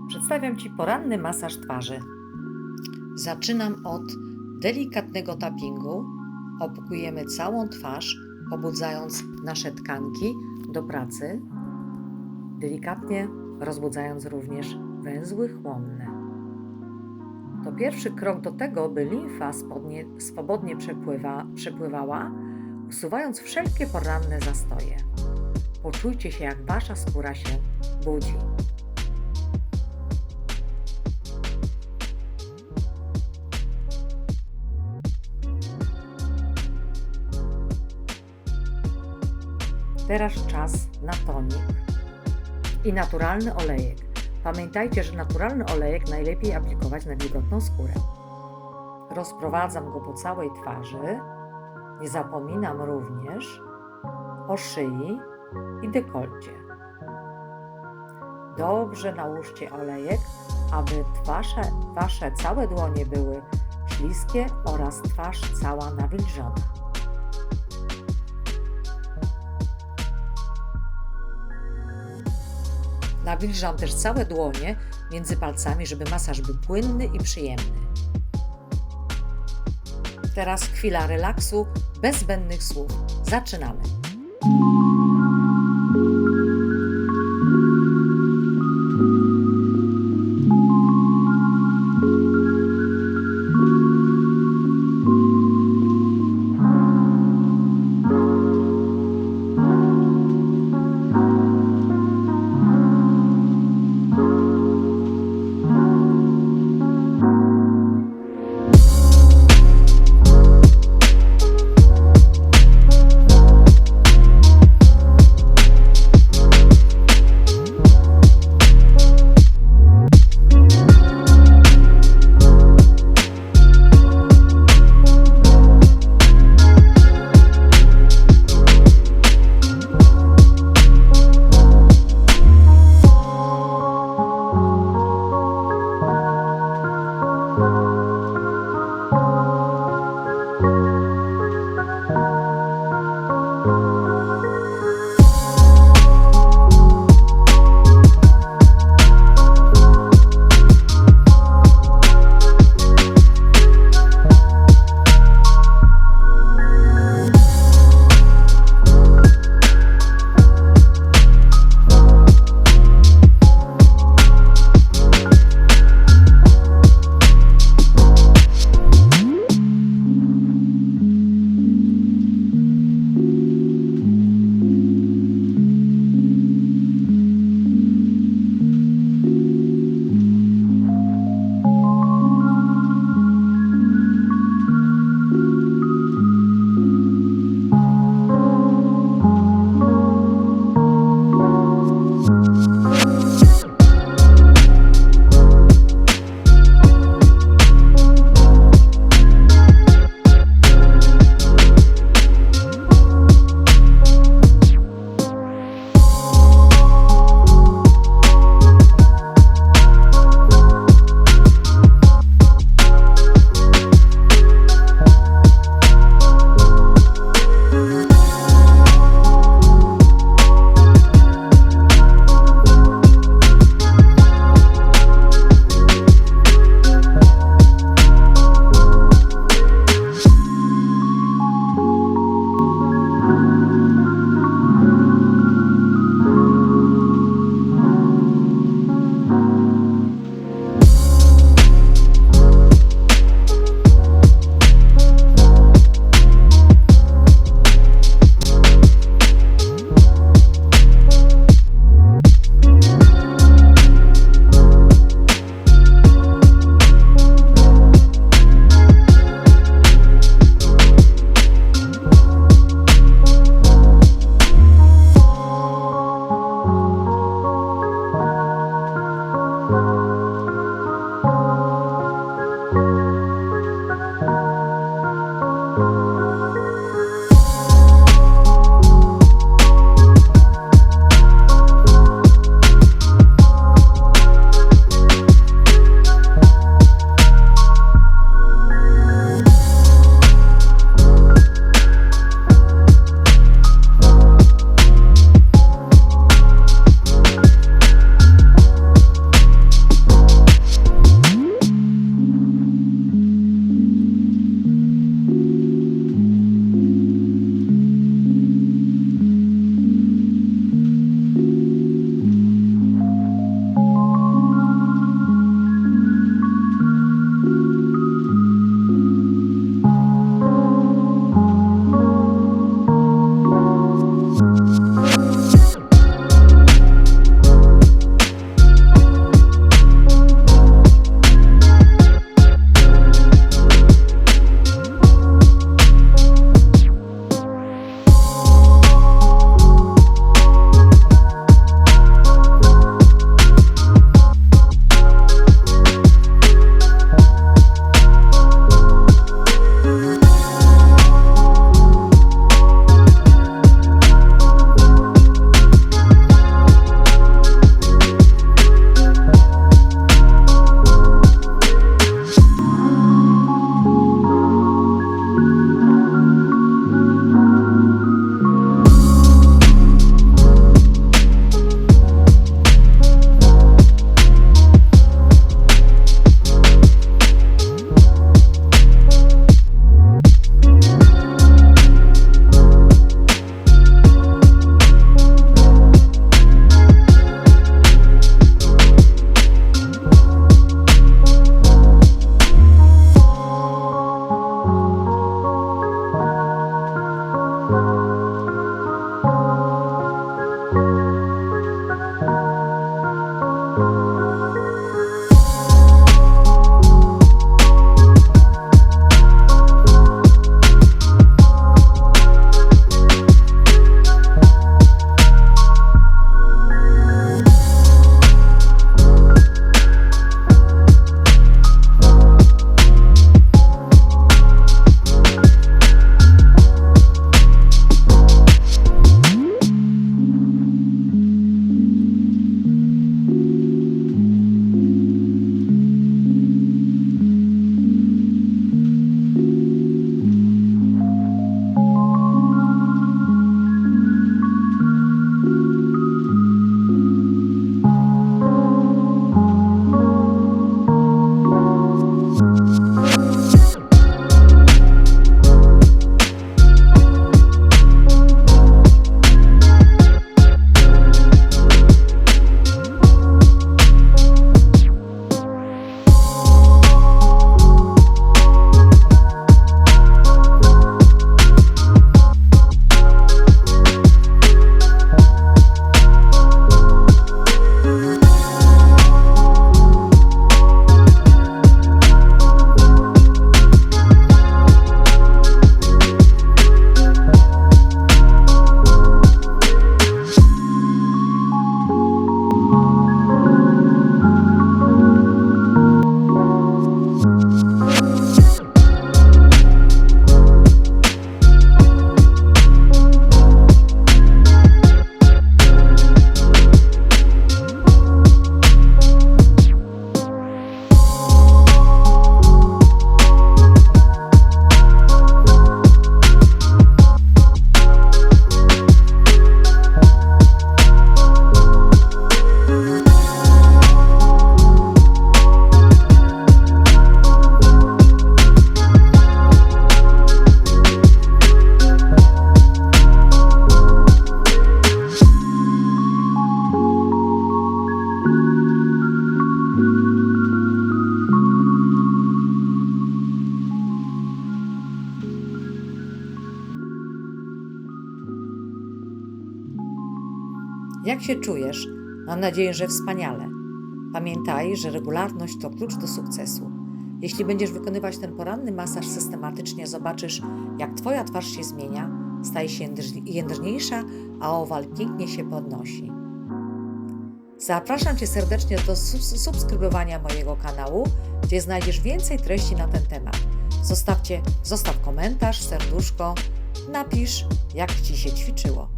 Przedstawiam Ci poranny masaż twarzy. Zaczynam od delikatnego tappingu. Opukujemy całą twarz, pobudzając nasze tkanki do pracy, delikatnie rozbudzając również węzły chłonne. To pierwszy krok do tego, by limfa swobodnie przepływała, usuwając wszelkie poranne zastoje. Poczujcie się, jak Wasza skóra się budzi. Teraz czas na tonik i naturalny olejek. Pamiętajcie, że naturalny olejek najlepiej aplikować na wilgotną skórę. Rozprowadzam go po całej twarzy. Nie zapominam również o szyi i dekolcie. Dobrze nałóżcie olejek, aby Wasze całe dłonie były śliskie oraz twarz cała nawilżona. Nawilżam też całe dłonie między palcami, żeby masaż był płynny i przyjemny. Teraz chwila relaksu, bez zbędnych słów. Zaczynamy. Jak się czujesz? Mam nadzieję, że wspaniale. Pamiętaj, że regularność to klucz do sukcesu. Jeśli będziesz wykonywać ten poranny masaż systematycznie, zobaczysz, jak Twoja twarz się zmienia, staje się jędrniejsza, a owal pięknie się podnosi. Zapraszam Cię serdecznie do subskrybowania mojego kanału, gdzie znajdziesz więcej treści na ten temat. Zostaw komentarz, serduszko, napisz, jak Ci się ćwiczyło.